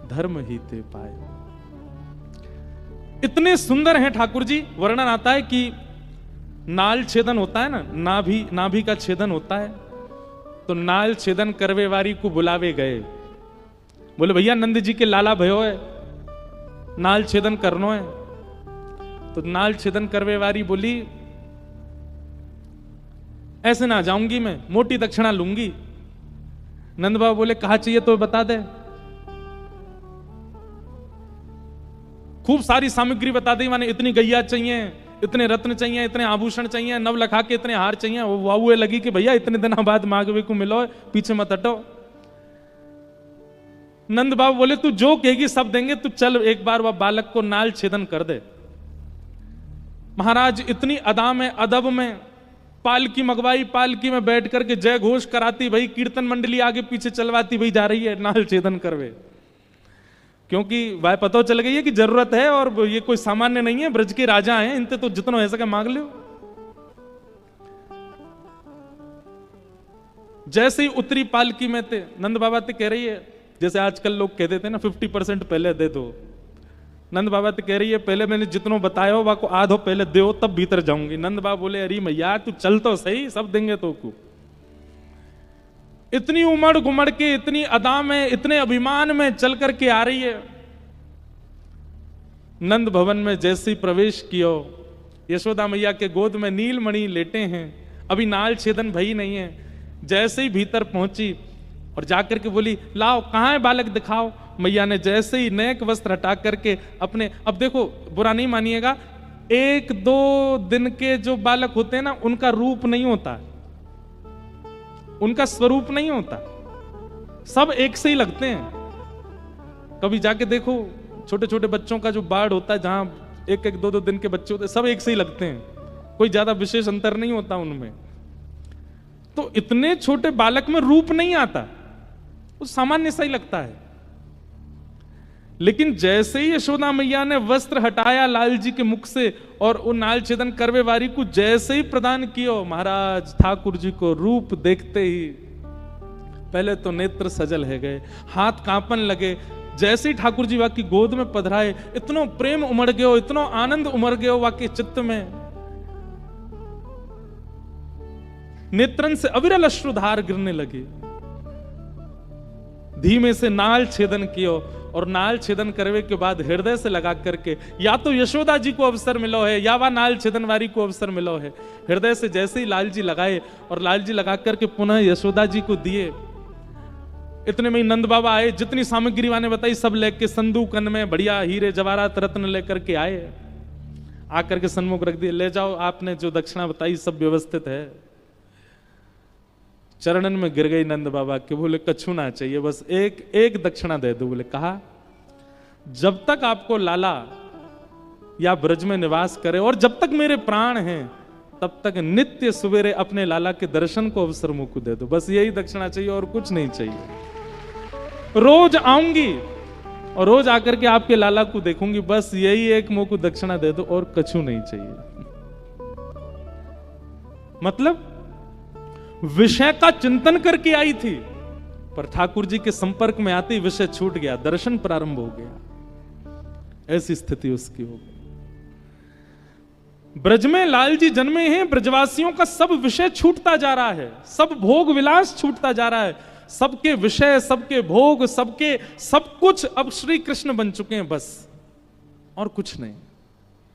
धर्म ही ते पाए। इतने सुंदर हैं ठाकुर जी। वर्णन आता है कि नाल छेदन होता है ना, नाभि का छेदन होता है, तो नाल छेदन करवे वारी को बुलावे गए। बोले भैया नंद जी के लाला भयो है, नाल छेदन करनो है। तो नाल छेदन करवे वारी बोली ऐसे ना जाऊंगी, मैं मोटी दक्षिणा लूंगी। नंद बाबा बोले कहा चाहिए तो बता दे। खूब सारी सामग्री बता दी, माने इतनी गैया चाहिए, इतने रत्न चाहिए, इतने आभूषण चाहिए, नव लखा के इतने हार चाहिए। वो वाहुए लगी कि भैया इतने दिनों बाद मांगवे को मिलो, पीछे मत हटो। नंद बाबा बोले तू जो कहेगी सब देंगे, तू चल एक बार वह बालक को नाल छेदन कर दे। महाराज इतनी अदा में अदब में पालकी मंगवाई, पालकी में बैठ करके जय घोष कराती, भाई कीर्तन मंडली आगे पीछे चलवाती, भाई जा रही है नाल छेदन करवे। क्योंकि वह पता चल गई है कि जरूरत है और ये कोई सामान्य नहीं है, ब्रज के राजा हैं, इनसे तो जितना हो सके मांग लो। जैसे ही उत्तरी पालकी में थे, नंद बाबा ते कह रही है, जैसे आजकल लोग कह देते हैं ना 50% पहले दे दो। नंद बाबा तो कह रही है पहले मैंने जितनो बताया हो वाको आधो पहले दो, तब भीतर जाऊंगी। नंद बाबा बोले अरे मैया तू चल तो सही, सब देंगे तो को। इतनी उमड़ घुमड़ के, इतनी अदा में, इतने अभिमान में चल करके आ रही है। नंद भवन में जैसे ही प्रवेश किया, यशोदा मैया के गोद में नीलमणि लेटे हैं, अभी नाल छेदन भई नहीं है। जैसे ही भीतर पहुंची और जाकर के बोली लाओ कहां है बालक दिखाओ। मैया ने जैसे ही नेक वस्त्र हटा करके अपने, अब देखो बुरा नहीं मानिएगा, 1-2 दिन के जो बालक होते हैं ना उनका रूप नहीं होता, उनका स्वरूप नहीं होता, सब एक से ही लगते हैं। कभी जाके देखो छोटे छोटे बच्चों का जो बाढ़ होता है, जहां 1-2 दिन के बच्चे होते हैं, सब एक से ही लगते हैं, कोई ज्यादा विशेष अंतर नहीं होता उनमें। तो इतने छोटे बालक में रूप नहीं आता, वो सामान्य सा ही लगता है। लेकिन जैसे ही यशोदा मैया ने वस्त्र हटाया लाल जी के मुख से और वो नाल छेदन करवे वारी को जैसे ही प्रदान किया, महाराज ठाकुर जी को रूप देखते ही पहले तो नेत्र सजल है गए, हाथ कांपन लगे। जैसे ही ठाकुर जी वाकी गोद में पधराए, इतनो प्रेम उमड़ गयो, इतनो आनंद उमड़ गयो वाके चित्त में, नेत्रन से अविरल अश्रुधार गिरने लगे। धीमे से नाल छेदन कियो और नाल छेदन करवे के बाद हृदय से लगा करके, या तो यशोदा जी को अवसर मिलो है या वह नाल छेदन वारी को अवसर मिलो है। हृदय से जैसे ही लाल जी लगाए और लाल जी लगा करके पुनः यशोदा जी को दिए। इतने में ही नंद बाबा आए, जितनी सामग्री वाने बताई सब लेके संदूकन में बढ़िया हीरे जवाहरात रत्न लेकर के आए, आकर के सन्मुख रख दिए, ले जाओ आपने जो दक्षिणा बताई सब व्यवस्थित है। चरणन में गिर गई नंद बाबा के, बोले कछु ना चाहिए, बस एक दक्षिणा दे दो। बोले कहा जब तक आपको लाला या ब्रज में निवास करे और जब तक मेरे प्राण हैं तब तक नित्य सवेरे अपने लाला के दर्शन को अवसर मुझ को दे दो, बस यही दक्षिणा चाहिए और कुछ नहीं चाहिए। रोज आऊंगी और रोज आकर के आपके लाला को देखूंगी, बस यही एक मुंह को दक्षिणा दे दो और कछु नहीं चाहिए। मतलब विषय का चिंतन करके आई थी, पर ठाकुर जी के संपर्क में आते ही विषय छूट गया, दर्शन प्रारंभ हो गया। ऐसी स्थिति उसकी हो गई। ब्रज में लाल जी जन्मे हैं, ब्रजवासियों का सब विषय छूटता जा रहा है, सब भोग विलास छूटता जा रहा है, सबके विषय, सबके भोग, सबके सब कुछ अब श्री कृष्ण बन चुके हैं, बस और कुछ नहीं।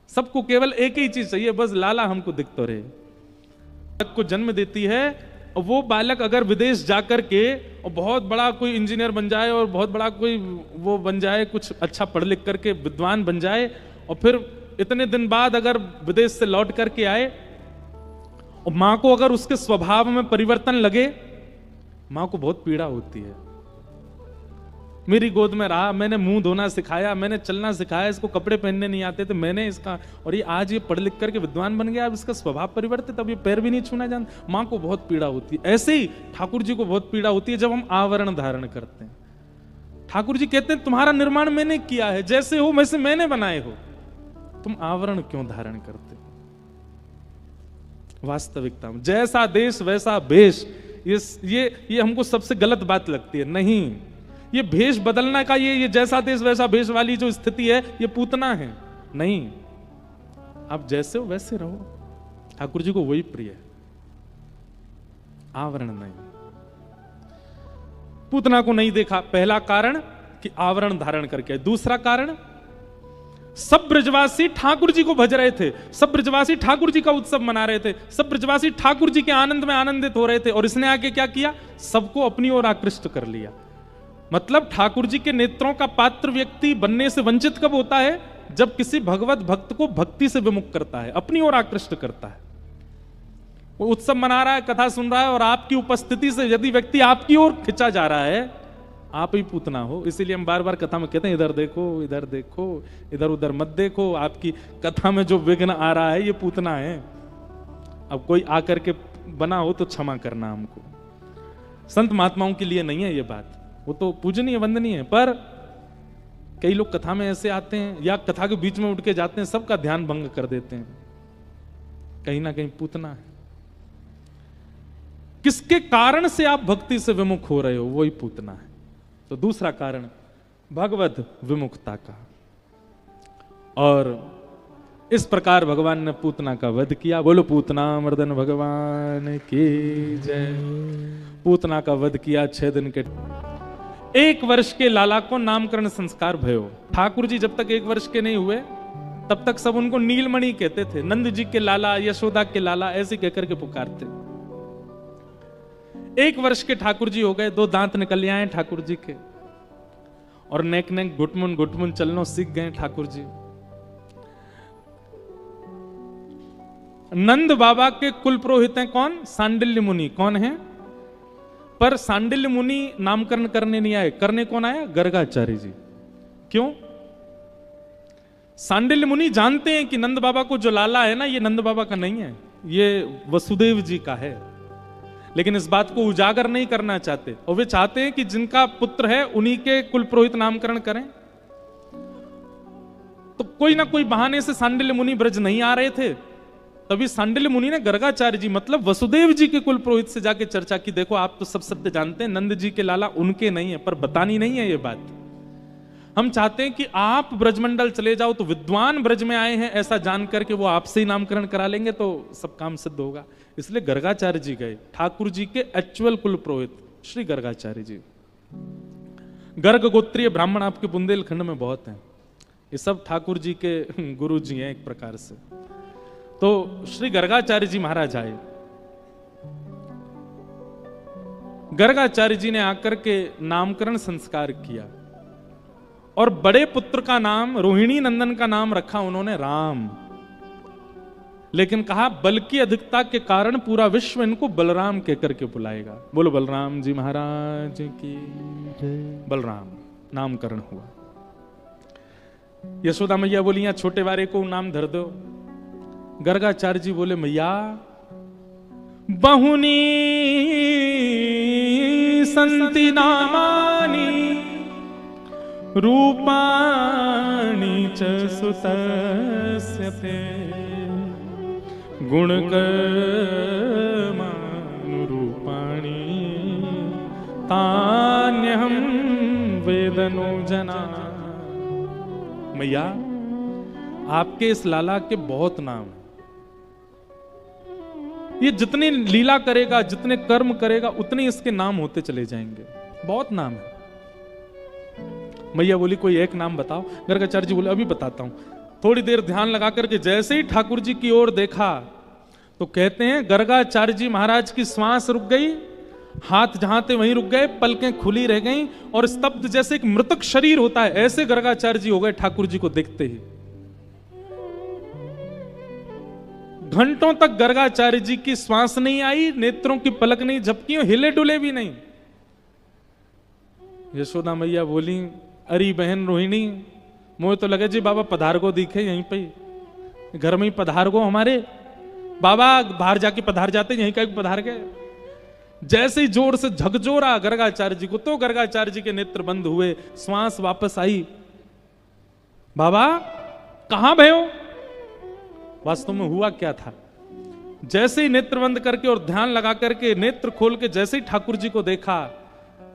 सबको केवल एक ही चीज चाहिए, बस लाला हमको दिखता रहे। बालक को जन्म देती है और वो बालक अगर विदेश जाकर के और बहुत बड़ा कोई इंजीनियर बन जाए और बहुत बड़ा कोई वो बन जाए, कुछ अच्छा पढ़ लिख करके विद्वान बन जाए, और फिर इतने दिन बाद अगर विदेश से लौट करके आए और मां को अगर उसके स्वभाव में परिवर्तन लगे, मां को बहुत पीड़ा होती है। मेरी गोद में रहा, मैंने मुंह धोना सिखाया, मैंने चलना सिखाया, इसको कपड़े पहनने नहीं आते थे, मैंने इसका, और ये आज ये पढ़ लिख करके विद्वान बन गया, अब इसका स्वभाव परिवर्तित, अब ये पैर भी नहीं छूना जानता। मां को बहुत पीड़ा होती है। ऐसे ही ठाकुर जी को बहुत पीड़ा होती है जब हम आवरण धारण करते हैं। ठाकुर जी कहते हैं तुम्हारा निर्माण मैंने किया है, जैसे हो वैसे मैंने बनाए हो, तुम आवरण क्यों धारण करते? वास्तविकता में जैसा देश वैसा भेष, ये हमको सबसे गलत बात लगती है। नहीं, ये भेष बदलना का ये जैसा देश वैसा भेष वाली जो स्थिति है, ये पूतना है। नहीं, आप जैसे हो वैसे रहो। ठाकुर जी को वही प्रिय है, आवरण नहीं। पूतना को नहीं देखा, पहला कारण कि आवरण धारण करके। दूसरा कारण, सब ब्रजवासी ठाकुर जी को भज रहे थे, सब ब्रजवासी ठाकुर जी का उत्सव मना रहे थे, सब ब्रजवासी ठाकुर जी के आनंद में आनंदित हो रहे थे, और इसने आके क्या किया, सबको अपनी ओर आकृष्ट कर लिया। मतलब ठाकुर जी के नेत्रों का पात्र व्यक्ति बनने से वंचित कब होता है, जब किसी भगवत भक्त को भक्ति से विमुख करता है, अपनी ओर आकृष्ट करता है। वो उत्सव मना रहा है, कथा सुन रहा है, और आपकी उपस्थिति से यदि व्यक्ति आपकी ओर खिंचा जा रहा है, आप ही पूतना हो। इसीलिए हम बार बार कथा में कहते हैं, इधर देखो, इधर देखो, इधर उधर मत देखो, आपकी कथा में जो विघ्न आ रहा है ये पूतना है। अब कोई आकर के बना हो तो क्षमा करना हमको। संत महात्माओं के लिए नहीं है ये बात, वो तो पूजनीय वंदनीय है, पर कई लोग कथा में ऐसे आते हैं या कथा के बीच में उठ के जाते हैं, सबका ध्यान भंग कर देते हैं। कहीं ना कहीं पूतना है। किसके कारण से आप भक्ति से विमुख हो रहे हो, वही पूतना है। तो दूसरा कारण भगवत विमुखता का, और इस प्रकार भगवान ने पूतना का वध किया। बोलो पूतना मर्दन भगवान की जय। पूतना का वध किया 6 दिन के। 1 वर्ष के लाला को नामकरण संस्कार भयो। ठाकुर जी जब तक 1 वर्ष के नहीं हुए तब तक सब उनको नीलमणि कहते थे। नंद जी के लाला, यशोदा के लाला, ऐसे कहकर के पुकारते। 1 वर्ष के ठाकुर जी हो गए, 2 दांत निकल आए ठाकुर जी के, और नेक नेक घुटमुन घुटमुन चलना सीख गए ठाकुर जी। नंद बाबा के कुल पुरोहित हैं कौन? सांडिल्य मुनि। कौन है? पर सांडिल्य मुनि नामकरण करने नहीं आए, करने कौन आया? गर्गाचार्य जी। क्यों? सांडिल्य मुनि जानते हैं कि नंद बाबा को जो लाला है ना, ये नंद बाबा का नहीं है, ये वसुदेव जी का है, लेकिन इस बात को उजागर नहीं करना चाहते, और वे चाहते हैं कि जिनका पुत्र है उन्हीं के कुल पुरोहित नामकरण करें। तो कोई ना कोई बहाने से सांडिल्य मुनि ब्रज नहीं आ रहे थे, तभी सांडिल्य मुनि ने गर्गाचार्य जी मतलब वसुदेव जी के कुल पुरोहित से जाके चर्चा की, देखो आप तो सब सत्य जानते हैं, नंद जी के लाला उनके नहीं है, पर बतानी नहीं है ये बात। हम चाहते हैं कि आप ब्रजमंडल चले जाओ, तो विद्वान ब्रज में आए हैं ऐसा जान करके वो आपसे ही नामकरण करा लेंगे, तो सब काम सिद्ध होगा। इसलिए गर्गाचार्य जी गए, ठाकुर जी के एक्चुअल कुल पुरोहित श्री गर्गाचार्य जी। गर्ग गोत्रीय ब्राह्मण आपके बुंदेलखंड में बहुत हैं, ये सब ठाकुर जी के गुरु जी हैं एक प्रकार से। तो श्री गर्गाचार्य जी महाराज आए। गर्गाचार्य जी ने आकर के नामकरण संस्कार किया, और बड़े पुत्र का नाम, रोहिणी नंदन का नाम रखा उन्होंने राम, लेकिन कहा बल की अधिकता के कारण पूरा विश्व इनको बलराम कहकर के बुलाएगा। बोलो बलराम जी महाराज की जय। बलराम नामकरण हुआ। यशोदा मैया बोली यहाँ छोटे वाले को नाम धर दो। गर्गाचार्य जी बोले मैया बहुनी संति नामानि रूपाणि च सुतस्य ते गुणकर्मानुरूपाणि तान्यहं वेदनो जना। मैया आपके इस लाला के बहुत नाम, ये जितनी लीला करेगा, जितने कर्म करेगा, उतने इसके नाम होते चले जाएंगे, बहुत नाम है। मैया बोली कोई एक नाम बताओ। गर्गाचार्य जी बोले अभी बताता हूं। थोड़ी देर ध्यान लगा करके जैसे ही ठाकुर जी की ओर देखा तो कहते हैं गर्गाचार्य जी महाराज की श्वास रुक गई, हाथ जहां थे वहीं रुक गए, पलकें खुली रह गईं, और स्तब्ध जैसे एक मृतक शरीर होता है ऐसे गर्गाचार्य जी हो गए ठाकुर जी को देखते ही। घंटों तक गर्गाचार्य जी की श्वास नहीं आई, नेत्रों की पलक नहीं झपकी, हिले डुले भी नहीं। यशोदा मैया बोली अरे बहन रोहिणी, मुझे तो लगे जी बाबा पधार को दिखे यहीं पे, घर में ही पधार को, हमारे बाबा बाहर जाके पधार जाते, यहीं का पधार गए। जैसे ही जोर से झकझोरा गर्गाचार्य जी को, तो गर्गाचार्य जी के नेत्र बंद हुए, श्वास वापस आई। बाबा कहां भयो? वास्तव में हुआ क्या था, जैसे ही नेत्र बंद करके और ध्यान लगा करके नेत्र खोल के जैसे ही ठाकुर जी को देखा,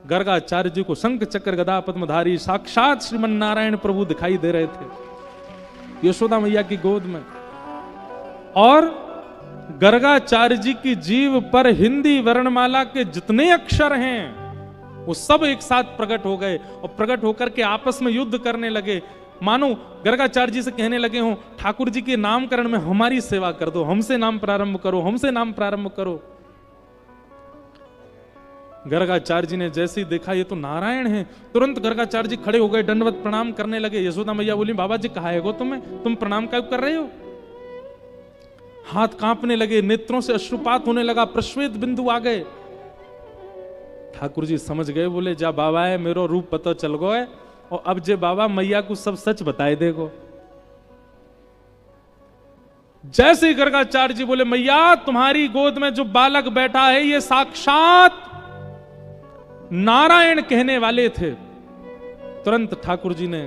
गर्गाचार्य जी को शंख चक्र गदा पद्मधारी साक्षात श्रीमन नारायण प्रभु दिखाई दे रहे थे यशोदा मैया की गोद में। और गर्गाचार्य जी की जीभ पर हिंदी वर्णमाला के जितने अक्षर हैं वो सब एक साथ प्रकट हो गए और प्रकट होकर के आपस में युद्ध करने लगे। मानो गर्गाचार्य जी से कहने लगे हों, ठाकुर जी के नामकरण में हमारी सेवा कर दो, हमसे नाम प्रारंभ करो, हमसे नाम प्रारंभ करो। गर्गाचार्य जी ने जैसे ही देखा ये तो नारायण हैं, तुरंत गर्गाचार्य जी खड़े हो गए, दंडवत प्रणाम करने लगे। यशोदा मैया बोली, बाबा जी कहा है गो तुम्हें, तुम प्रणाम क्यों कर रहे हो? हाथ कांपने लगे, नेत्रों से अश्रुपात होने लगा, प्रश्वेत बिंदु आ गए। ठाकुर जी समझ गए, बोले जा बाबा है मेरो रूप पता चल गो है, और अब जे बाबा मैया को सब सच बताए देगो। जैसे ही गर्गाचार्य जी बोले, मैया तुम्हारी गोद में जो बालक बैठा है ये साक्षात नारायण कहने वाले थे। तुरंत ठाकुर जी ने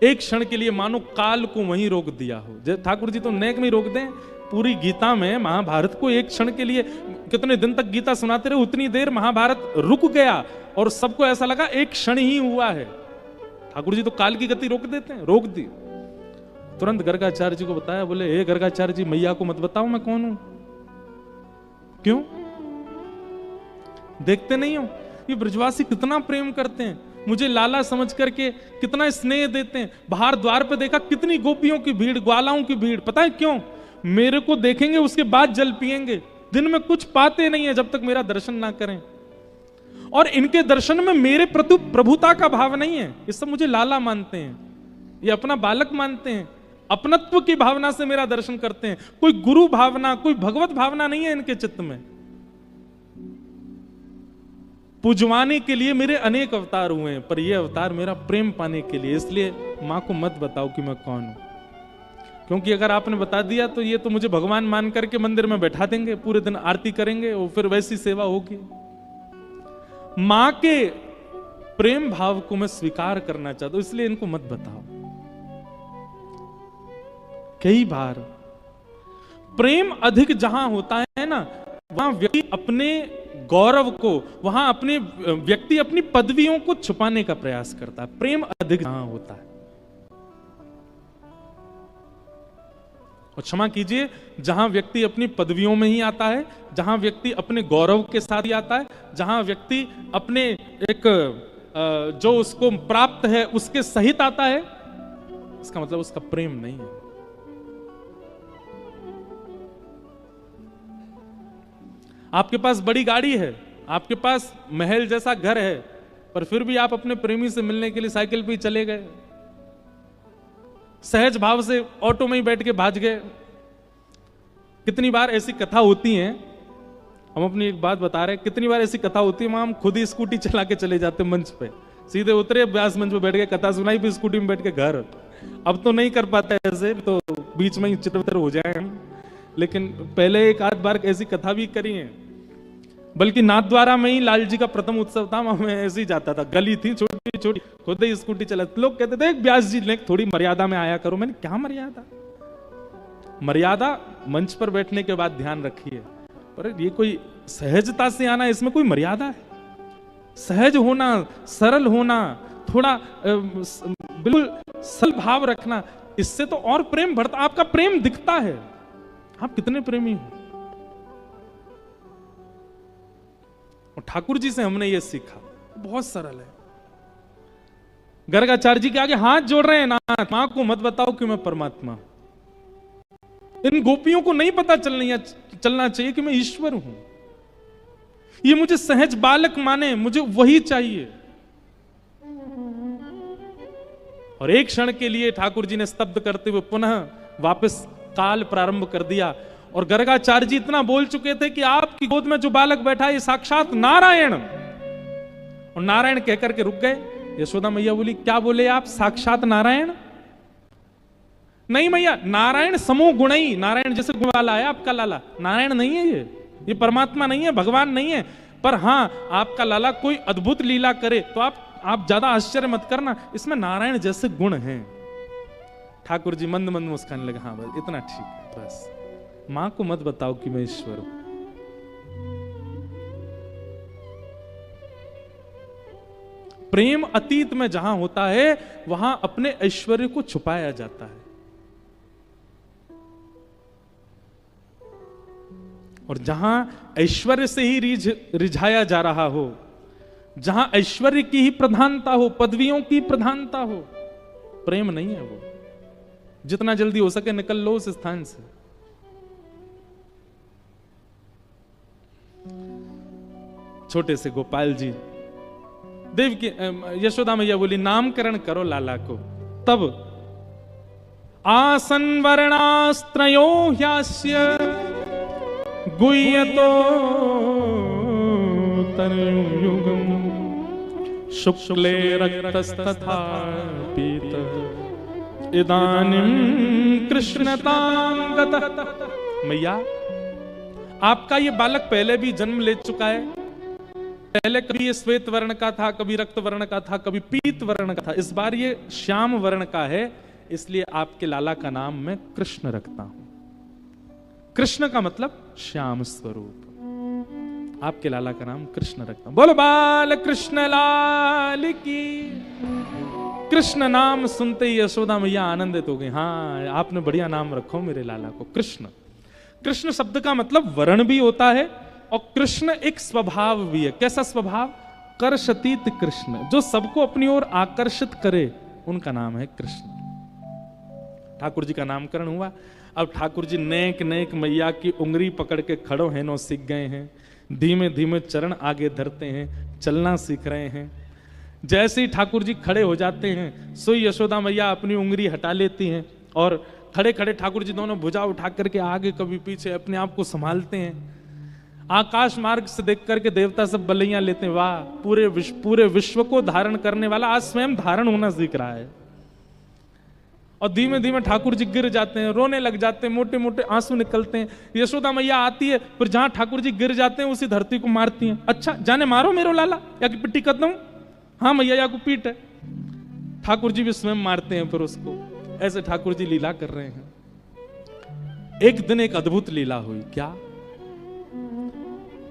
एक क्षण के लिए मानो काल को वहीं रोक दिया हो। ठाकुर जी तो नेक में रोक दें, पूरी गीता में महाभारत को एक क्षण के लिए, कितने दिन तक गीता सुनाते रहे उतनी देर महाभारत रुक गया और सबको ऐसा लगा एक क्षण ही हुआ है। ठाकुर जी तो काल की गति रोक देते हैं, रोक दी। तुरंत गर्गाचार्य जी को बताया, बोले हे गर्गाचार्य जी मैया को मत बताओ मैं कौन हूं। क्यों देखते नहीं हो ये ब्रजवासी कितना प्रेम करते हैं, मुझे लाला समझ करके कितना स्नेह देते हैं। बाहर द्वार पे देखा कितनी गोपियों की भीड़, ग्वालाओं की भीड़। पता है क्यों? मेरे को देखेंगे उसके बाद जल पिएंगे, दिन में कुछ पाते नहीं है जब तक मेरा दर्शन ना करें। और इनके दर्शन में मेरे प्रति प्रभुता का भाव नहीं है, ये सब मुझे लाला मानते हैं, ये अपना बालक मानते हैं, अपनत्व की भावना से मेरा दर्शन करते हैं। कोई गुरु भावना, कोई भगवत भावना नहीं है इनके चित्त में। पुजवाने के लिए मेरे अनेक अवतार हुए हैं, पर यह अवतार मेरा प्रेम पाने के लिए। इसलिए मां को मत बताओ कि मैं कौन हूं, क्योंकि अगर आपने बता दिया तो ये तो मुझे भगवान मान करके मंदिर में बैठा देंगे, पूरे दिन आरती करेंगे और फिर वैसी सेवा होगी। मां के प्रेम भाव को मैं स्वीकार करना चाहता हूं, इसलिए इनको मत बताओ। कई बार प्रेम अधिक जहां होता है ना, वहां व्यक्ति अपने गौरव को, वहां अपने व्यक्ति अपनी पदवियों को छुपाने का प्रयास करता है। प्रेम अधिक जहां होता है, और क्षमा कीजिए जहां व्यक्ति अपनी पदवियों में ही आता है, जहां व्यक्ति अपने गौरव के साथ ही आता है, जहां व्यक्ति अपने एक जो उसको प्राप्त है उसके सहित आता है, इसका मतलब उसका प्रेम नहीं है। आपके पास बड़ी गाड़ी है, आपके पास महल जैसा घर है, पर फिर भी आप अपने प्रेमी से मिलने के लिए साइकिल पे ही चले गए, सहज भाव से ऑटो में ही बैठ के भाग गए। कितनी बार ऐसी कथा होती है, हम अपनी एक बात बता रहे हैं, कितनी बार ऐसी कथा होती है, हम खुद ही स्कूटी चला के चले जाते मंच पे, सीधे उतरे व्यास मंच पे बैठ के कथा सुनाई, फिर स्कूटी में बैठ के घर। अब तो नहीं कर पाते ऐसे, तो बीच में ही चित्र हो जाए हम, लेकिन पहले एक आध बार ऐसी कथा भी करी है। बल्कि नाथद्वारा में ही लाल जी का प्रथम उत्सव था, मैं ऐसे ही जाता था, गली थी छोटी छोटी, खुद ही स्कूटी चला। लोग कहते थे व्यास जी ने थोड़ी मर्यादा में आया करो। मैंने क्या मर्यादा, मर्यादा मंच पर बैठने के बाद ध्यान रखिए, पर ये कोई सहजता से आना, इसमें कोई मर्यादा है? सहज होना, सरल होना, थोड़ा बिल्कुल सरल भाव रखना, इससे तो और प्रेम बढ़ता, आपका प्रेम दिखता है, आप कितने प्रेमी हो। और ठाकुर जी से हमने ये सीखा, बहुत सरल है। गर्गाचार्य जी के आगे हाथ जोड़ रहे हैं, नाथ मां को मत बताओ कि मैं परमात्मा। इन गोपियों को नहीं पता चलना चाहिए कि मैं ईश्वर हूं। ये मुझे सहज बालक माने, मुझे वही चाहिए। और एक क्षण के लिए ठाकुर जी ने स्तब्ध करते हुए पुनः वापस काल प्रारंभ कर दिया। और गर्गाचार्य जी इतना बोल चुके थे कि आपकी गोद में जो बालक बैठा है ये साक्षात नारायण। और नारायण कहकर के रुक गए। यशोदा मैया बोली, क्या बोले आप, साक्षात नारायण? नहीं मैया, नारायण समूह गुणई, नारायण जैसे गुण वाला है आपका लाला, नारायण नहीं है ये परमात्मा नहीं है, भगवान नहीं है। पर हां, आपका लाला कोई अद्भुत लीला करे तो आप ज्यादा आश्चर्य मत करना, इसमें नारायण जैसे गुण हैं। ठाकुर जी मंद मंद मुस्कान लगे, हाँ बस इतना ठीक है, बस मां को मत बताओ कि मैं ईश्वर हूं। प्रेम अतीत में जहां होता है वहां अपने ऐश्वर्य को छुपाया जाता है, और जहां ऐश्वर्य से ही रिझाया जा रहा हो, जहां ऐश्वर्य की ही प्रधानता हो, पदवियों की प्रधानता हो, प्रेम नहीं है वो। जितना जल्दी हो सके निकल लो उस स्थान से। छोटे से गोपाल जी, देव की यशोदा मैया बोली नामकरण करो लाला को। तब आसन वर्णास्त्रयो ह्यास्य गुह्यतो तनुयुगम शुक्ले रक्तस्तथा पीत इदानीं कृष्णतां गतः। मैया, आपका ये बालक पहले भी जन्म ले चुका है। पहले कभी ये श्वेत वर्ण का था, कभी रक्त वर्ण का था, कभी पीत वर्ण का था। इस बार ये श्याम वर्ण का है, इसलिए आपके लाला का नाम मैं कृष्ण रखता हूं। कृष्ण का मतलब श्याम स्वरूप। आपके लाला का नाम कृष्ण रखता हूं। बोलो बाल कृष्ण लाल की। कृष्ण नाम सुनते ही यशोदा मैया आनंदित हो गई। हाँ, आपने बढ़िया नाम रखो मेरे लाला को, कृष्ण। कृष्ण शब्द का मतलब वर्ण भी होता है, और कृष्ण एक स्वभाव भी है। कैसा स्वभाव? कर्षतीत कृष्ण, जो सबको अपनी ओर आकर्षित करे, उनका नाम है कृष्ण। ठाकुर जी का नामकरण हुआ। अब ठाकुर जी नेक नेक मैया की उंगली पकड़ के खड़ो हैं, नो सीख गए हैं। धीमे धीमे चरण आगे धरते हैं, चलना सीख रहे हैं। जैसे ही ठाकुर जी खड़े हो जाते हैं, सोई यशोदा मैया अपनी उंगली हटा लेती हैं, और खड़े खड़े ठाकुर जी दोनों भुजा उठा करके आगे कभी पीछे अपने आप को संभालते हैं। आकाश मार्ग से देख करके देवता सब बलैया लेते हैं। वाह, पूरे विश्व को धारण करने वाला आज स्वयं धारण होना सीख रहा है। और धीमे धीमे ठाकुर जी गिर जाते हैं, रोने लग जाते हैं, मोटे मोटे आंसू निकलते हैं। यशोदा मैया आती है, फिर जहां ठाकुर जी गिर जाते हैं उसी धरती को मारती हैं। अच्छा, जाने मारो मेरो लाला, या कि पिट्टी कर दूं? हाँ मैया, या को पीट है। ठाकुर जी भी स्वयं मारते हैं फिर उसको। ऐसे ठाकुर जी लीला कर रहे हैं। एक दिन एक अद्भुत लीला हुई। क्या?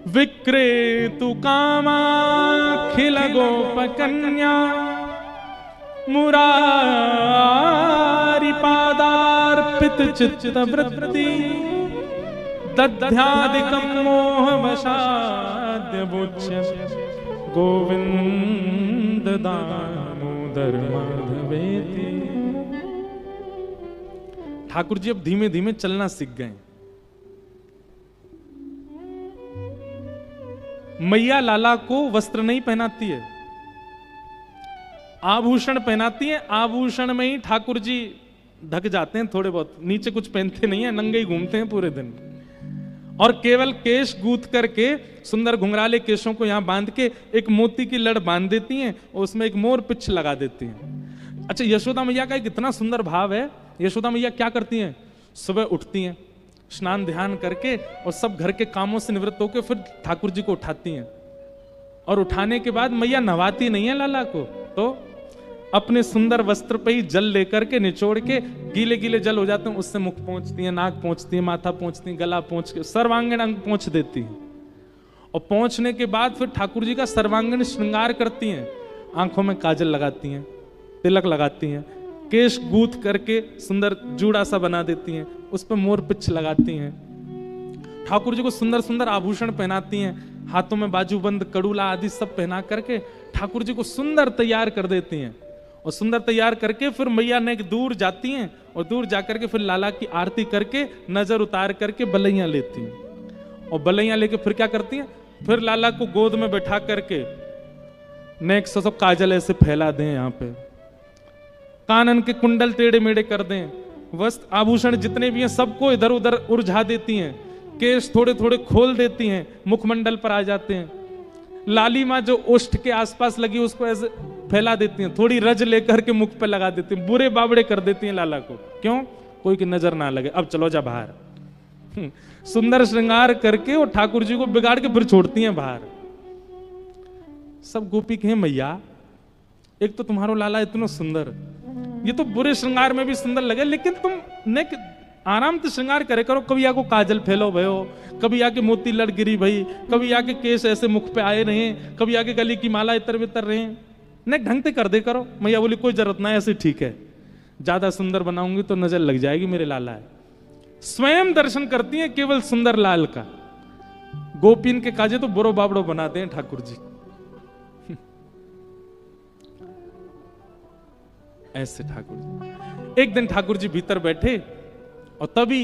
विक्रेतु कामाखिल गोपकन्या मुरारी पादार्पित चित्त वृत्ति दध्यादिकं मोहवशाद्य बुच्य गोविंद दामोदर माधवेति। ठाकुर जी अब धीमे धीमे चलना सीख गए। मैया लाला को वस्त्र नहीं पहनाती है, आभूषण पहनाती है। आभूषण में ही ठाकुर जी ढक जाते हैं थोड़े बहुत, नीचे कुछ पहनते नहीं है, नंगे ही घूमते हैं पूरे दिन। और केवल केश गूंथ करके सुंदर घुंघराले केशों को यहां बांध के एक मोती की लड़ बांध देती हैं, और उसमें एक मोर पिच्छ लगा देती हैं। अच्छा, यशोदा मैया का एक इतना सुंदर भाव है। यशोदा मैया क्या करती हैं? सुबह उठती हैं, स्नान ध्यान करके और सब घर के कामों से निवृत्त होकर फिर ठाकुर जी को उठाती हैं। और उठाने के बाद मैया नहवाती नहीं है लाला को, तो अपने सुंदर वस्त्र पे ही जल लेकर के निचोड़ के, गीले गीले जल हो जाते हैं उससे मुख पोंछती हैं, नाक पोंछती हैं, माथा पोंछती हैं, गला पोंछ के सर्वांगीण अंग पोंछ देती हैं। और पोंछने के बाद फिर ठाकुर जी का सर्वांगीण श्रृंगार करती हैं। आंखों में काजल लगाती हैं, तिलक लगाती हैं, केश गूंथ करके सुंदर जूड़ा सा बना देती हैं, उस पर मोर पिच्छ लगाती हैं। ठाकुर जी को सुंदर सुंदर आभूषण पहनाती हैं, हाथों में बाजूबंद, कड़ूला आदि सब पहना करके ठाकुर जी को सुंदर तैयार कर देती हैं। और सुंदर तैयार करके फिर मैया ने दूर जाती हैं, और दूर जाकर के फिर लाला की आरती करके नजर उतार करके बलैयां लेती हैं। और बलैयां लेके फिर क्या करती हैं? फिर लाला को गोद में बैठा करके नेक सो काजल ऐसे फैला दें, यहाँ पे कानन के कुंडल टेढ़े मेढ़े कर दें, वस्त्र आभूषण जितने भी हैं सबको इधर उधर उलझा देती हैं, केश थोड़े थोड़े खोल देती हैं, मुखमंडल पर आ जाते हैं। लालिमा जो ओष्ठ के आसपास लगी उसको ऐसे फैला देती हैं, थोड़ी रज लेकर के मुख पे लगा देती हैं, बुरे बाबड़े कर देती हैं लाला को। क्यों? कोई की नजर ना लगे। अब चलो जा बाहर। सुंदर श्रृंगार करके और ठाकुर जी को बिगाड़ के फिर छोड़ती हैं बाहर। सब गोपी कहें मैया, एक तो तुम्हारो लाला इतना सुंदर, ये तो बुरे श्रृंगार में भी सुंदर लगे, लेकिन तुम ने आराम से श्रृंगार करे करो। कभी आको काजल फैलो भयो, कभी आके मोती लड़ गिरी भई, कभी आके केस ऐसे मुख पे आए रहे, कभी आके गली की माला इतर बितर रहे, नहीं ढंग से कर दे करो। मैया बोली कोई जरूरत ना, ऐसे ठीक है, ज्यादा सुंदर बनाऊंगी तो नजर लग जाएगी मेरे लाला है। स्वयं दर्शन करती हैं केवल सुंदर लाल का। गोपीन के काजे तो बुरो बाबड़ो बनाते हैं ठाकुर जी। ऐसे ठाकुर जी। एक दिन ठाकुर जी भीतर बैठे और तभी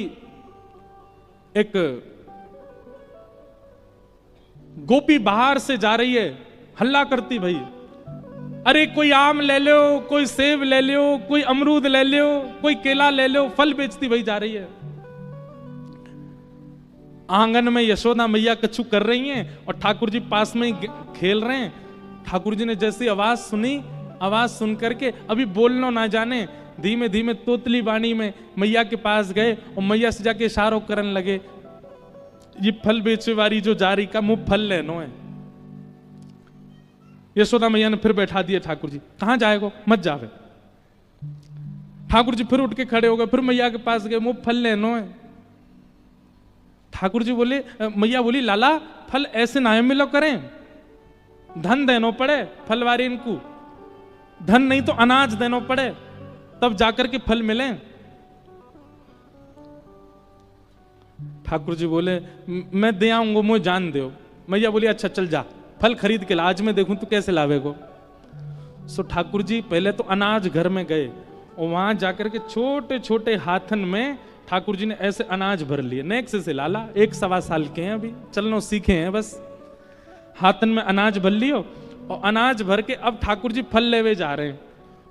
एक गोपी बाहर से जा रही है, हल्ला करती, भाई अरे कोई आम ले लो, कोई सेब ले लो, कोई अमरूद ले लो, कोई केला ले लो, फल बेचती भाई जा रही है। आंगन में यशोदा मैया कछु कर रही हैं और ठाकुर जी पास में ही खेल रहे हैं। ठाकुर जी ने जैसी आवाज सुनी, आवाज सुन करके अभी बोलना ना जाने, धीमे धीमे तोतली वाणी में मैया के पास गए और मैया से जाके इशारों करने लगे, ये फल बेचे वाली जो जा रही का मुंह फल लेनो है। यशोदा मैया ने फिर बैठा दिया ठाकुर जी, कहां जाएगो, मत जावे। ठाकुर जी फिर उठ के खड़े हो गए, फिर मैया के पास गए, मुंह फल लेनो है। ठाकुर जी बोले, मैया बोली लाला फल ऐसे ना मिलो करें, धन देनो पड़े फलवारी इनको, धन नहीं तो अनाज देनो पड़े तब जाकर के फल मिले। ठाकुर जी बोले मैं दे आऊंगा, मुझे जान दो। मैया बोली अच्छा चल जा, फल खरीद के ला, आज मैं देखूं तू कैसे लावेगो। सो ठाकुर जी पहले तो अनाज घर में गए और वहां जाकर के छोटे छोटे हाथन में ठाकुर जी ने ऐसे अनाज भर लिए। नेक्स्ट से लाला 1-1.25 साल के हैं, अभी चलना सीखे हैं बस। हाथन में अनाज भर लियो और अनाज भर के अब ठाकुर जी फल लेवे जा रहे हैं।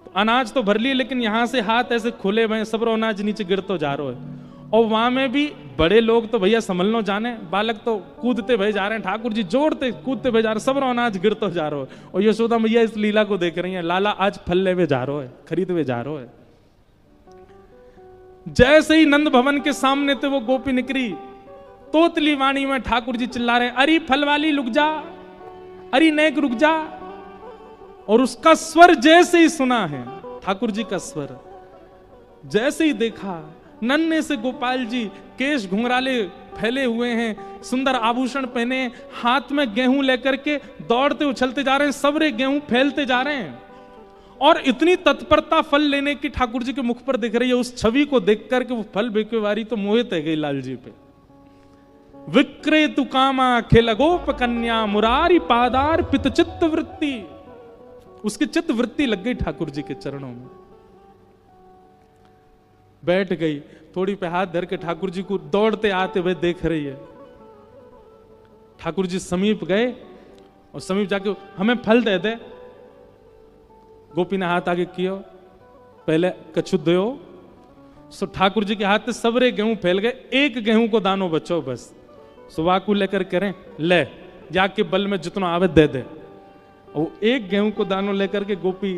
तो अनाज तो भर लिए लेकिन यहां से हाथ ऐसे खुले हुए, सब अनाज नीचे गिरतो जा रहा है। और वहां में भी बड़े लोग तो भैया संभलनो जाने, बालक तो कूदते भय जा रहे हैं, ठाकुर जी जोड़ते कूदते भय जा रहे हैं, सब अनाज गिरतो जा रहा है। और यशोदा मैया इस लीला को देख रही है, लाला आज फल लेवे जा रहा है, खरीदवे जा रहा है। जैसे ही नंद भवन के सामने थे वो गोपी निकली, तोतली वाणी में ठाकुर जी चिल्ला रहे हैं, अरे फल वाली रुक जा, अरे नेक रुक जा। और उसका स्वर जैसे ही सुना है, ठाकुर जी का स्वर, जैसे ही देखा नन्हे से गोपाल जी, केश घुंघराले फैले हुए हैं, सुंदर आभूषण पहने, हाथ में गेहूं लेकर के दौड़ते उछलते जा रहे हैं, सबरे गेहूं फैलते जा रहे हैं। और इतनी तत्परता फल लेने की ठाकुर जी के मुख पर दिख रही है। उस छवि को देख करके वो फल बेचेवारी तो मोहित है गई लाल जी पे। विक्रेतु कामा खेल गोप कन्या मुरारी पादार पित चित्त वृत्ति, उसकी चित्त वृत्ति लग गई ठाकुर जी के चरणों में, बैठ गई, थोड़ी पे हाथ धर के ठाकुर जी को दौड़ते आते हुए देख रही है। ठाकुर जी समीप गए और समीप जाके हमें फल दे दे। गोपी ने हाथ आगे किया, पहले कछु दो। सो ठाकुर जी के हाथ से सबरे गेहूं फैल गए, एक गेहूं को दानो बचो बस। सुवाकू लेकर करें ले, जाके बल में जितना आवे दे दे। और एक गेहूं को दानो लेकर के गोपी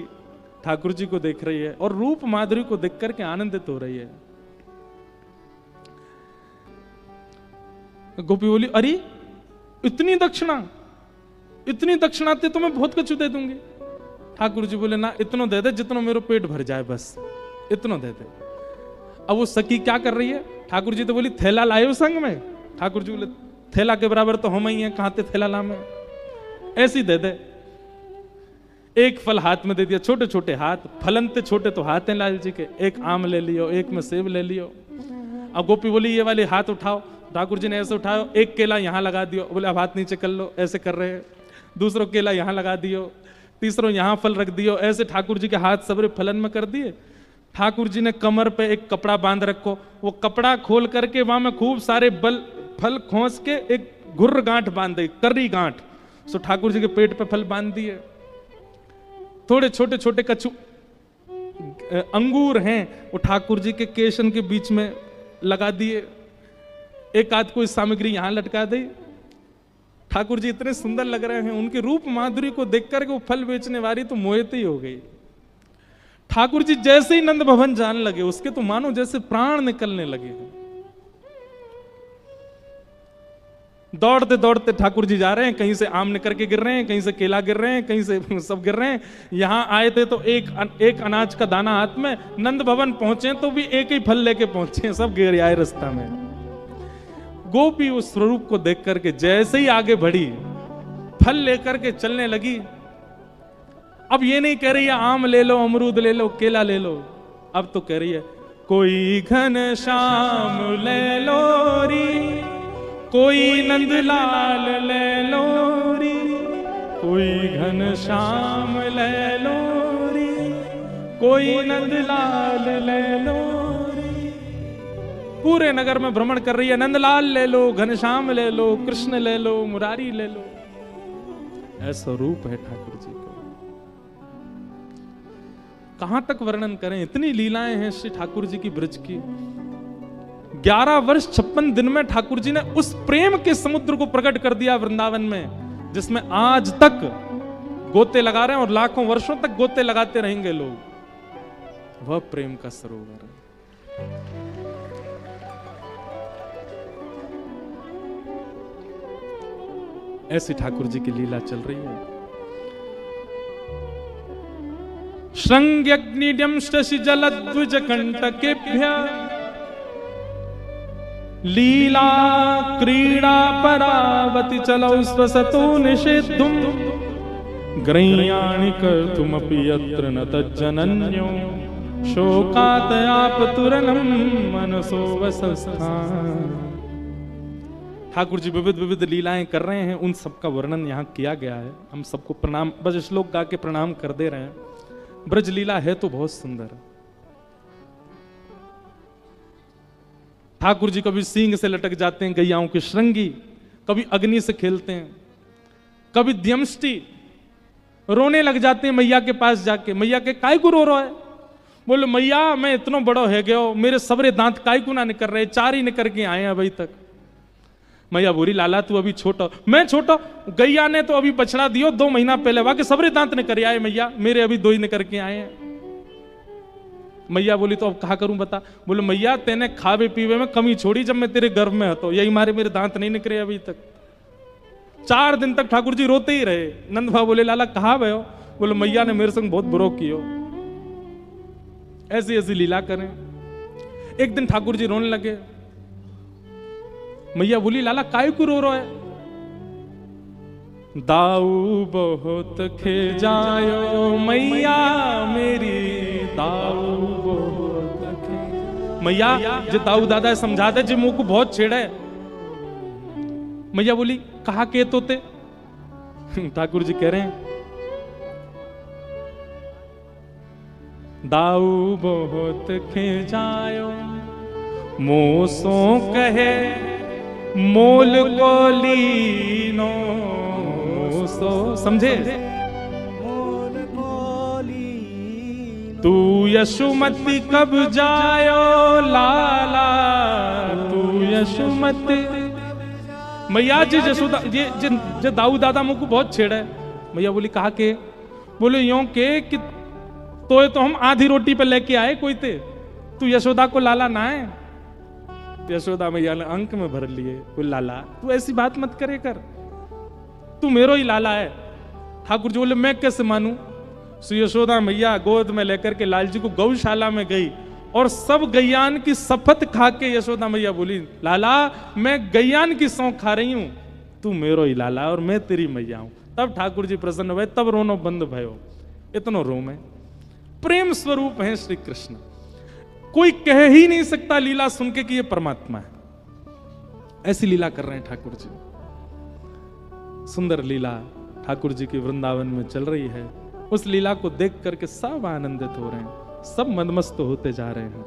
ठाकुर जी को देख रही है और रूप माधुरी को देख करके आनंदित हो रही है। गोपी बोली अरे इतनी दक्षिणा, इतनी दक्षिणा तो मैं बहुत कुछ दे दूंगी। ठाकुर जी बोले ना, इतना दे दे जितना मेरा पेट भर जाए, बस इतना दे दे। अब वो सखी क्या कर रही है, ठाकुर जी तो बोली थैला लाए संग में। ठाकुर जी बोले थैला के बराबर तो हम ही हैं, कहां थे थैला ला में, ऐसी दे दे। एक फल हाथ में दे दिया, छोटे छोटे हाथ, फलन ते छोटे तो हाथ हैं लाल जी के, एक आम ले लियो, एक में सेब ले लियो। अब गोपी बोली ये वाले हाथ उठाओ। ठाकुर जी ने ऐसे उठाओ, एक केला यहां लगा दियो, बोले अब हाथ नीचे कर लो, ऐसे कर रहे हैं। दूसरों केला यहां लगा दियो, तीसरों यहां फल रख दियो, ऐसे ठाकुर जी के हाथ सबरे फलन में कर दिए। ठाकुर जी ने कमर पे एक कपड़ा बांध रखो, वो कपड़ा खोल करके वहां में खूब सारे फल खोस के एक घुर्र गांठ बांध दी, कर्री गांठ। सो ठाकुर जी के पेट पे फल बांध दिए। थोड़े छोटे छोटे कछु अंगूर हैं, वो ठाकुर जी के केशन के बीच में लगा दिए। एक आध कोई सामग्री यहां लटका दी। ठाकुर जी इतने सुंदर लग रहे हैं, उनके रूप माधुरी को देखकर के वो फल बेचने वाली तो मोहित ही हो गई। ठाकुर जी जैसे ही नंद भवन जाने लगे, उसके तो मानो जैसे प्राण निकलने लगे। दौड़ते दौड़ते ठाकुर जी जा रहे हैं, कहीं से आम निकल के गिर रहे हैं, कहीं से केला गिर रहे हैं, कहीं से सब गिर रहे हैं। यहां आए थे तो एक अनाज का दाना हाथ में, नंद भवन पहुंचे तो भी एक ही फल लेके पहुंचे, सब गिर आए रास्ता में। गोपी उस स्वरूप को देख करके जैसे ही आगे बढ़ी, फल लेकर के चलने लगी। अब ये नहीं कह रही है आम ले लो, अमरूद ले लो, केला ले लो, अब तो कह रही है कोई घनश्याम ले लो री, कोई नंदलाल ले लो री, कोई घनश्याम ले लो री, कोई नंदलाल ले लो री। पूरे नगर में भ्रमण कर रही है, नंदलाल ले लो, घनश्याम ले लो, कृष्ण ले लो, मुरारी ले लो। ऐसा रूप है ठाकुर जी का। कहां तक वर्णन करें, इतनी लीलाएं हैं श्री ठाकुर जी की ब्रज की। 11 वर्ष 56 दिन में ठाकुर जी ने उस प्रेम के समुद्र को प्रकट कर दिया वृंदावन में, जिसमें आज तक गोते लगा रहे हैं और लाखों वर्षों तक गोते लगाते रहेंगे लोग। वह प्रेम का सरोवर है। ऐसी ठाकुर जी की लीला चल रही है। श्रृंग्यग्निड्यं शशि जलद्विज कंटकेभ्य लीला क्रीड़ा परावति चलौ स्वसतो निषेद्धुम ग्रह्याणि कर्तुमपि यत्र न तज्जनन्यो शोकातयापतुरनं मनसो वसस्थान। ठाकुर जी विविध विविध लीलाएं कर रहे हैं, उन सबका वर्णन यहां किया गया है। हम सबको प्रणाम, बस श्लोक गा के प्रणाम कर दे रहे हैं। ब्रज लीला है तो बहुत सुंदर। ठाकुर जी कभी सींग से लटक जाते हैं गैयाओं की श्रृंगी, कभी अग्नि से खेलते हैं, कभी द्यमष्टि रोने लग जाते हैं मैया के पास जाके। मैया के काय को रो रहा है? बोले मैया मैं इतना बड़ा है गयो, मेरे सबरे दांत काय को ना निकल रहे, 4 ही निकल के आए हैं अभी तक। मैया बोरी लाला तू अभी छोटा, मैं छोटा, गैया ने तो अभी बछड़ा दियो 2 महीना पहले, वाके सबरे दांत निकल आए मैया, मेरे अभी 2 ही निकल के आए हैं। मैया बोली तो अब कहा करूं बता? बोले मैया तेने खावे पीवे में कमी छोड़ी जब मैं तेरे गर्भ में હતો, यही मारे मेरे दांत नहीं निकले अभी तक। 4 दिन तक ठाकुर जी रोते ही रहे। नंद भाव बोले लाला कहा भयो? बोले मैया ने मेरे संग बहुत बुरो कियो। ऐसी ऐसी लीला करें। एक दिन ठाकुर जी रोने लगे। मैया बोली लाला काय को रो रहा है? दाऊ बहुत खेजायो मैया मेरी, दाऊ बहुत खेजायो। मैया जो दाऊ दादा समझा दे जो मुंह को बहुत छेड़ा है। मैया बोली कहा के तोते? ठाकुर जी कह रहे हैं दाऊ बहुत खेजायो मोसो कहे मोल को लीनो सो। समझे? मोल को लीनो तू यशुमती कब जायो लाला, तू यशुमती। मैया जी यशोदा ये दाऊ दादा मुझ को बहुत छेड़ा है। मैया बोली कहा के? बोले यूं के कि तो हम आधी रोटी पे लेके आए कोई थे, तू यशोदा को लाला ना है। यशोदा मैया ने अंक में भर लिए। बोले लाला तू ऐसी बात मत करे कर, तू मेरो ही लाला है। ठाकुर जी बोले मैं कैसे मानूं? सो यशोदा मैया गोद में लेकर के लाल जी को गौशाला में गई और सब गैयान की शपथ खा के यशोदा मैया बोली लाला मैं गैयान की सौंफ खा रही हूं, तू मेरो ही लाला और मैं तेरी मैया हूं। तब ठाकुर जी प्रसन्न हुए, तब रोनो बंद भयो। इतनो रोम है, प्रेम स्वरूप है श्री कृष्ण। कोई कह ही नहीं सकता लीला सुन के कि ये परमात्मा है। ऐसी लीला कर रहे हैं ठाकुर जी। सुंदर लीला ठाकुर जी की वृंदावन में चल रही है। उस लीला को देख करके सब आनंदित हो रहे हैं, सब मदमस्त होते जा रहे हैं।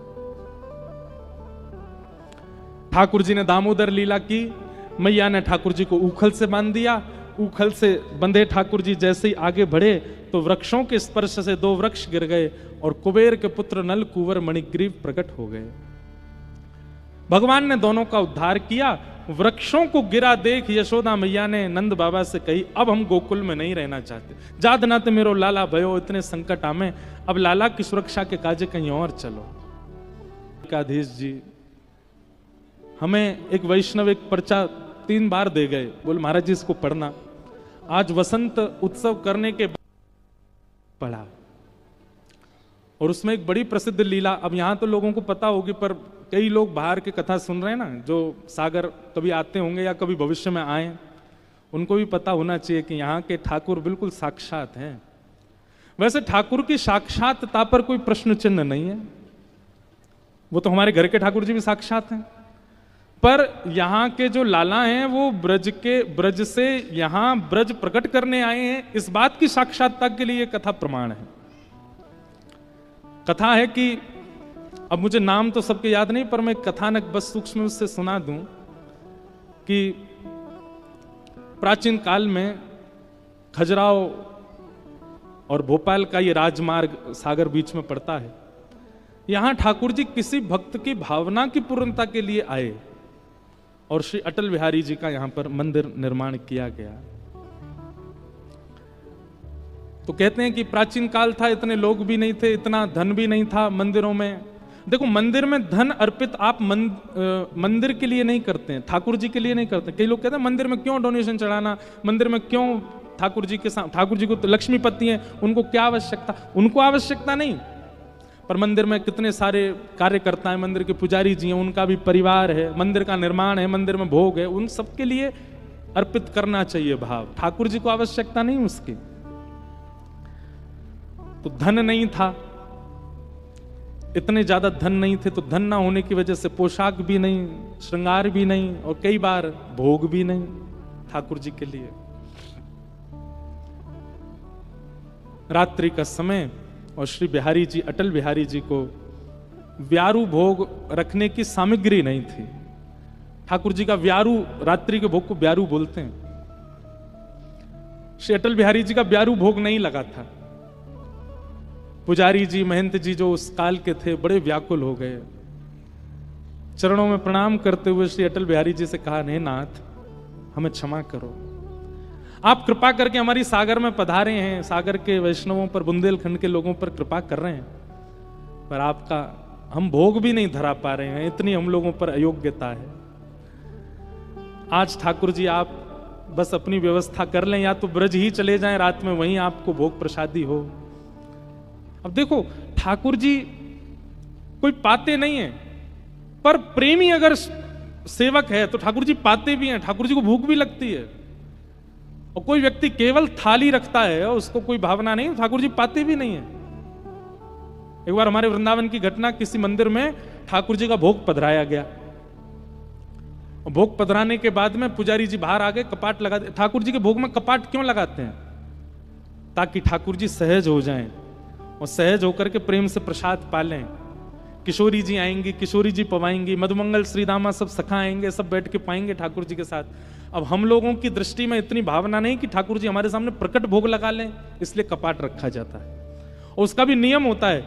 ठाकुर जी ने दामोदर लीला की। मैया ने ठाकुर जी को उखल से बांध दिया। उखल से बंधे ठाकुर जी जैसे ही आगे बढ़े तो वृक्षों के स्पर्श से 2 वृक्ष गिर गए और कुबेर के पुत्र नल कुंवर मणिग्रीव प्रकट हो गए। भगवान ने दोनों का उद्धार किया। वृक्षों को गिरा देख यशोदा मैया ने नंद बाबा से कही अब हम गोकुल में नहीं रहना चाहते, जात नाते मेरो लाला भयो, इतने संकट आमे, अब लाला की सुरक्षा के काजे कहीं और चलो। एकाधीश जी हमें एक वैष्णव एक पर्चा 3 बार दे गए, बोले महाराज जी इसको पढ़ना। आज वसंत उत्सव करने के बाद पढ़ा और उसमें एक बड़ी प्रसिद्ध लीला, अब यहां तो लोगों को पता होगी पर कई लोग बाहर की कथा सुन रहे हैं ना, जो सागर कभी आते होंगे या कभी भविष्य में आए, उनको भी पता होना चाहिए कि यहाँ के ठाकुर बिल्कुल साक्षात हैं। वैसे ठाकुर की साक्षातता पर कोई प्रश्न चिन्ह नहीं है, वो तो हमारे घर के ठाकुर जी भी साक्षात हैं, पर यहाँ के जो लाला हैं वो ब्रज से यहाँ ब्रज प्रकट करने आए हैं, इस बात की साक्षात्ता के लिए कथा प्रमाण है। कथा है कि अब मुझे नाम तो सबके याद नहीं, पर मैं कथानक बस सूक्ष्म उससे सुना दूं कि प्राचीन काल में खजुराहो और भोपाल का ये राजमार्ग सागर बीच में पड़ता है। यहां ठाकुर जी किसी भक्त की भावना की पूर्णता के लिए आए और श्री अटल बिहारी जी का यहां पर मंदिर निर्माण किया गया। तो कहते हैं कि प्राचीन काल था, इतने लोग भी नहीं थे, इतना धन भी नहीं था मंदिरों में। देखो, मंदिर में धन अर्पित आप मंदिर के लिए नहीं करते हैं, ठाकुर जी के लिए नहीं करते। कई लोग कहते हैं मंदिर में क्यों डोनेशन चढ़ाना, मंदिर में क्यों ठाकुर जी के साथ, ठाकुर जी को तो लक्ष्मीपति हैं, उनको क्या आवश्यकता। उनको आवश्यकता नहीं, पर मंदिर में कितने सारे कार्यकर्ता हैं, मंदिर के पुजारी जी हैं, उनका भी परिवार है, मंदिर का निर्माण है, मंदिर में भोग है, उन सबके लिए अर्पित करना चाहिए भाव। ठाकुर जी को आवश्यकता नहीं उसकी। तो धन नहीं था, इतने ज्यादा धन नहीं थे, तो धन ना होने की वजह से पोशाक भी नहीं, श्रृंगार भी नहीं, और कई बार भोग भी नहीं ठाकुर जी के लिए। रात्रि का समय और श्री बिहारी जी, अटल बिहारी जी को व्यारू भोग रखने की सामग्री नहीं थी। ठाकुर जी का व्यारू, रात्रि के भोग को व्यारू बोलते हैं। श्री अटल बिहारी जी का व्यारू भोग नहीं लगा था। पुजारी जी, महंत जी जो उस काल के थे, बड़े व्याकुल हो गए। चरणों में प्रणाम करते हुए श्री अटल बिहारी जी से कहा, नहीं नाथ, हमें क्षमा करो, आप कृपा करके हमारी सागर में पधारे हैं, सागर के वैष्णवों पर, बुंदेलखंड के लोगों पर कृपा कर रहे हैं, पर आपका हम भोग भी नहीं धरा पा रहे हैं, इतनी हम लोगों पर अयोग्यता है। आज ठाकुर जी आप बस अपनी व्यवस्था कर लें, या तो ब्रज ही चले जाएं, रात में वहीं आपको भोग प्रसादी हो। अब देखो, ठाकुर जी कोई पाते नहीं है, पर प्रेमी अगर सेवक है तो ठाकुर जी पाते भी हैं, ठाकुर जी को भूख भी लगती है। और कोई व्यक्ति केवल थाली रखता है और उसको कोई भावना नहीं, ठाकुर जी पाते भी नहीं है। एक बार हमारे वृंदावन की घटना, किसी मंदिर में ठाकुर जी का भोग पधराया गया, और भोग पधराने के बाद में पुजारी जी बाहर आ गए, कपाट लगा दे। ठाकुर जी के भोग में कपाट क्यों लगाते हैं? ताकि ठाकुर जी सहज हो जाएं और सहज होकर के प्रेम से प्रसाद पालें। किशोरी जी आएंगी, किशोरी जी पवाएंगी, मधुमंगल श्रीदामा सब सखा आएंगे, सब बैठ के पाएंगे ठाकुर जी के साथ। अब हम लोगों की दृष्टि में इतनी भावना नहीं कि ठाकुर जी हमारे सामने प्रकट भोग लगा लें, इसलिए कपाट रखा जाता है। और उसका भी नियम होता है,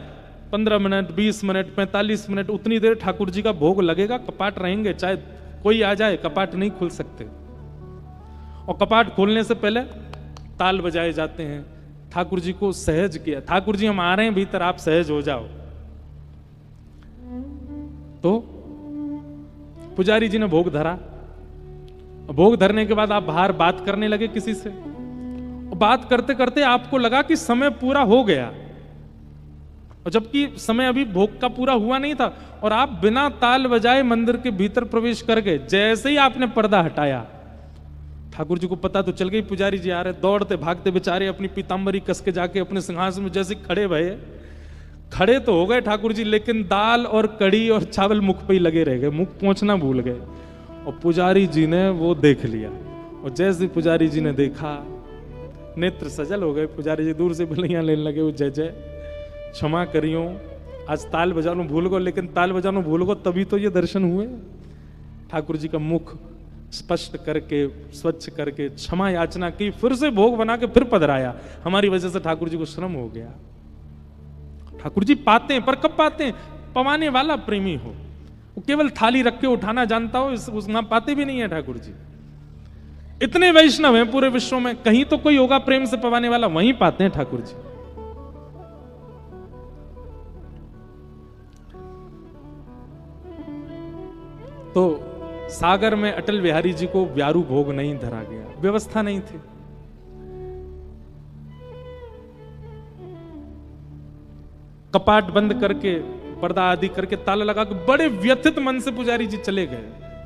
15 मिनट, 20 मिनट, 45 मिनट, उतनी देर ठाकुर जी का भोग लगेगा, कपाट रहेंगे, चाहे कोई आ जाए, कपाट नहीं खुल सकते। और कपाट खोलने से पहले ताल बजाए जाते हैं, ठाकुर जी को सहज किया, ठाकुर जी हम आ रहे हैं भीतर, आप सहज हो जाओ। तो पुजारी जी ने भोग धरा, भोग धरने के बाद आप बाहर बात करने लगे किसी से, बात करते करते आपको लगा कि समय पूरा हो गया, और जबकि समय अभी भोग का पूरा हुआ नहीं था, और आप बिना ताल बजाए मंदिर के भीतर प्रवेश कर गए। जैसे ही आपने पर्दा हटाया, ठाकुर जी को पता तो चल गई पुजारी जी आ रहे, दौड़ते भागते बेचारे अपनी पीतांबरी कस के जाके अपने सिंहासन में जैसे खड़े भये, खड़े तो हो गए ठाकुर जी, लेकिन दाल और कड़ी और चावल मुख पे ही लगे रह गए, मुख पहुंचना भूल गए। और पुजारी जी ने वो देख लिया, और जैसे पुजारी जी ने देखा, नेत्र सजल हो गए। पुजारी जी दूर से बलियां लेने लगे, वो जय जय, क्षमा करियो, आज ताल बजानो भूल गो, लेकिन ताल बजानो भूल गो तभी तो ये दर्शन हुए। ठाकुर जी का मुख स्पष्ट करके, स्वच्छ करके क्षमा याचना की, फिर से भोग बना के फिर पधराया। हमारी वजह से ठाकुर जी को श्रम हो गया। ठाकुर जी पाते हैं, पर कब पाते हैं? पवाने वाला प्रेमी हो, वो केवल थाली रख के उठाना जानता हो, उसमें पाते भी नहीं है ठाकुर जी। इतने वैष्णव हैं पूरे विश्व में, कहीं तो कोई होगा प्रेम से पवाने वाला, वहीं पाते हैं ठाकुर जी। तो सागर में अटल बिहारी जी को व्यारू भोग नहीं धरा गया, व्यवस्था नहीं थी। कपाट बंद करके, पर्दा आदि करके, ताला लगा के बड़े व्यथित मन से पुजारी जी चले गए,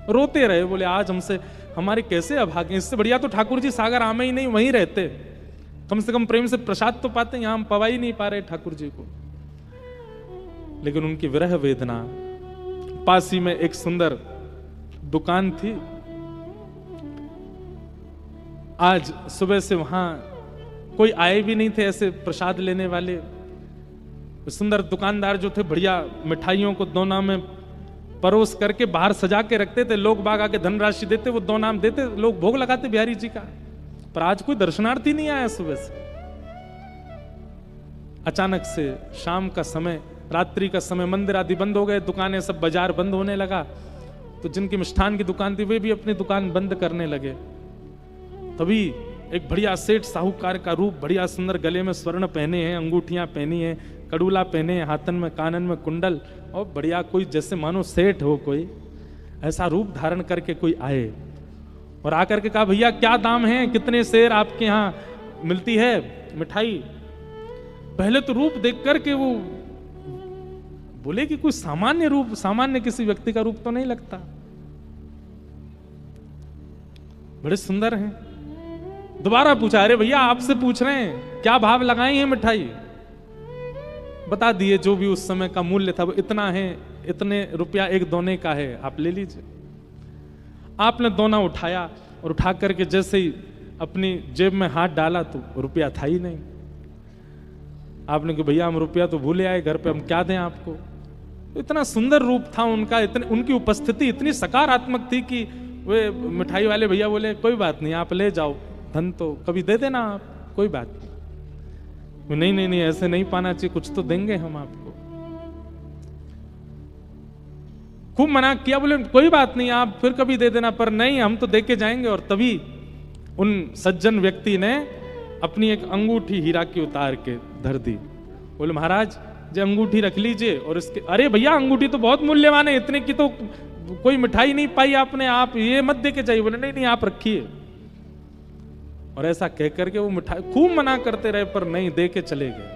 रोते रहे, बोले आज हमसे हमारे कैसे अभागे, इससे बढ़िया तो ठाकुर जी सागर आमे ही नहीं, वहीं रहते, कम से कम प्रेम से प्रसाद तो पाते, यहां हम पवा ही नहीं पा रहे ठाकुर जी को। लेकिन उनकी विरह वेदना। पास ही में एक सुंदर दुकान थी। आज सुबह से वहां कोई आए भी नहीं थे ऐसे प्रसाद लेने वाले। सुंदर दुकानदार जो थे बढ़िया मिठाइयों को दोना में परोस करके बाहर सजा के रखते थे। लोग बाग आके धनराशि देते, वो दो नाम देते, लोग भोग लगाते बिहारी जी का। पर आज कोई दर्शनार्थी नहीं आया सुबह से। अचानक से शाम का समय, रात्रि का समय, मंदिर आदि बंद हो गए, दुकानें सब, बाजार बंद होने लगा। तो जिनकी मिष्ठान की दुकान थी वे भी अपनी दुकान बंद करने लगे। तभी एक बढ़िया सेठ साहूकार का रूप, बढ़िया सुंदर, गले में स्वर्ण पहने हैं, अंगूठियां पहनी हैं, कड़ूला पहने हैं, हाथन में कानन में कुंडल, और बढ़िया कोई जैसे मानो सेठ हो कोई, ऐसा रूप धारण करके कोई आए और आकर के कहा, भैया क्या दाम है, कितने शेर आपके यहाँ मिलती है मिठाई। पहले तो रूप देख करके वो बोले कि कोई सामान्य रूप, सामान्य किसी व्यक्ति का रूप तो नहीं लगता, बड़े सुंदर हैं। दोबारा पूछा, अरे भैया आपसे पूछ रहे हैं क्या भाव लगाई है मिठाई। बता दिए जो भी उस समय का मूल्य था, वो इतना है, इतने रुपया एक दोने का है, आप ले लीजिए। आपने दोना उठाया और उठा करके जैसे ही अपनी जेब में हाथ डाला तो रुपया था ही नहीं। आपने कहा, भैया हम रुपया तो भूले आए घर पे, हम क्या दें आपको। इतना सुंदर रूप था उनका, इतनी उनकी उपस्थिति इतनी सकारात्मक थी कि वे मिठाई वाले भैया बोले, कोई बात नहीं आप ले जाओ, धन तो कभी दे देना आप, कोई बात नहीं। नहीं नहीं नहीं, ऐसे नहीं पाना चाहिए, कुछ तो देंगे हम आपको। खूब मना किया, बोले कोई बात नहीं आप फिर कभी दे देना, पर नहीं हम तो दे के जाएंगे। और तभी उन सज्जन व्यक्ति ने अपनी एक अंगूठी हीरा की उतार के धर दी। बोले महाराज जो अंगूठी रख लीजिए। और इसके, अरे भैया अंगूठी तो बहुत मूल्यवान है, इतने की तो कोई मिठाई नहीं पाई आपने, आप ये मत दे के जाइए। बोले नहीं नहीं आप रखिए। और ऐसा कह करके वो मिठाई खूब मना करते रहे, पर नहीं, दे के चले गए।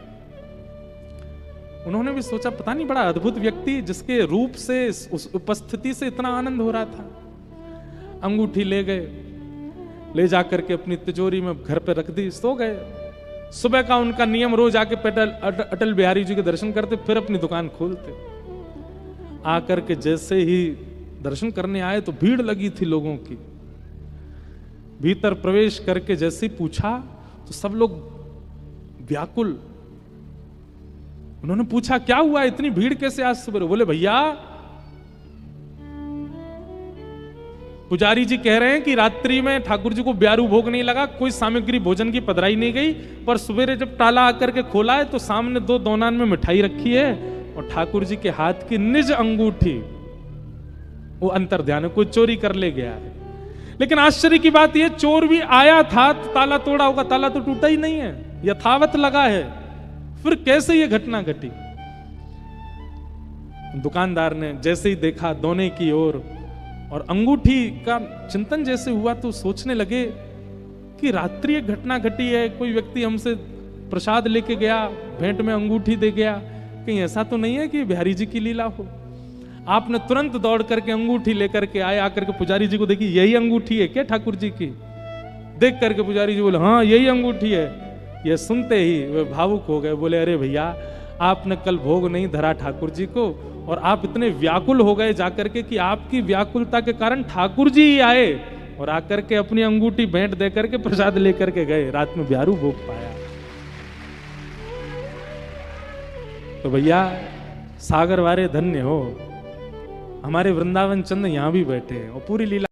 उन्होंने भी सोचा पता नहीं, बड़ा अद्भुत व्यक्ति, जिसके रूप से, उस उपस्थिति से इतना आनंद हो रहा था। अंगूठी ले गए, ले जाकर के अपनी तिजोरी में घर पे रख दी, सो गए। सुबह का उनका नियम, रोज आके अटल बिहारी जी के दर्शन करते, फिर अपनी दुकान खोलते। आकर के जैसे ही दर्शन करने आए तो भीड़ लगी थी लोगों की। भीतर प्रवेश करके जैसे ही पूछा तो सब लोग व्याकुल। उन्होंने पूछा क्या हुआ, इतनी भीड़ कैसे आज सुबह। बोले भैया पुजारी जी कह रहे हैं कि रात्रि में ठाकुर जी को ब्यारू भोग नहीं लगा, कोई सामग्री भोजन की पधराई नहीं गई, पर सवेरे जब ताला आकर के खोला है तो सामने 2 दोनान में मिठाई रखी है और ठाकुर जी के हाथ की निज अंगूठी वो अंतर ध्यान है, कोई चोरी कर ले गया है। लेकिन आश्चर्य की बात यह, चोर भी आया था तो ताला तोड़ा होगा, ताला तो टूटा ही नहीं है, यथावत लगा है। फिर कैसे यह घटना घटी। दुकानदार ने जैसे ही देखा दोने की ओर और अंगूठी का चिंतन जैसे हुआ तो सोचने लगे कि रात्रि एक घटना घटी है, कोई व्यक्ति हमसे प्रसाद लेके गया, भेंट में अंगूठी दे गया, कहीं ऐसा तो नहीं है कि बिहारी जी की लीला हो। आपने तुरंत दौड़ करके अंगूठी लेकर के आए, आकर के पुजारी जी को देखी, यही अंगूठी है क्या ठाकुर जी की। देख करके पुजारी जी बोले हाँ यही अंगूठी है। यह सुनते ही वे भावुक हो गए, बोले अरे भैया आपने कल भोग नहीं धरा ठाकुर जी को, और आप इतने व्याकुल हो गए जाकर के कि आपकी व्याकुलता के कारण ठाकुर जी ही आए और आकर के अपनी अंगूठी भेंट दे करके प्रसाद लेकर के गए, रात में ब्यारू भोग पाया। तो भैया सागर वारे धन्य हो, हमारे वृंदावन चंद यहां भी बैठे हैं और पूरी लीला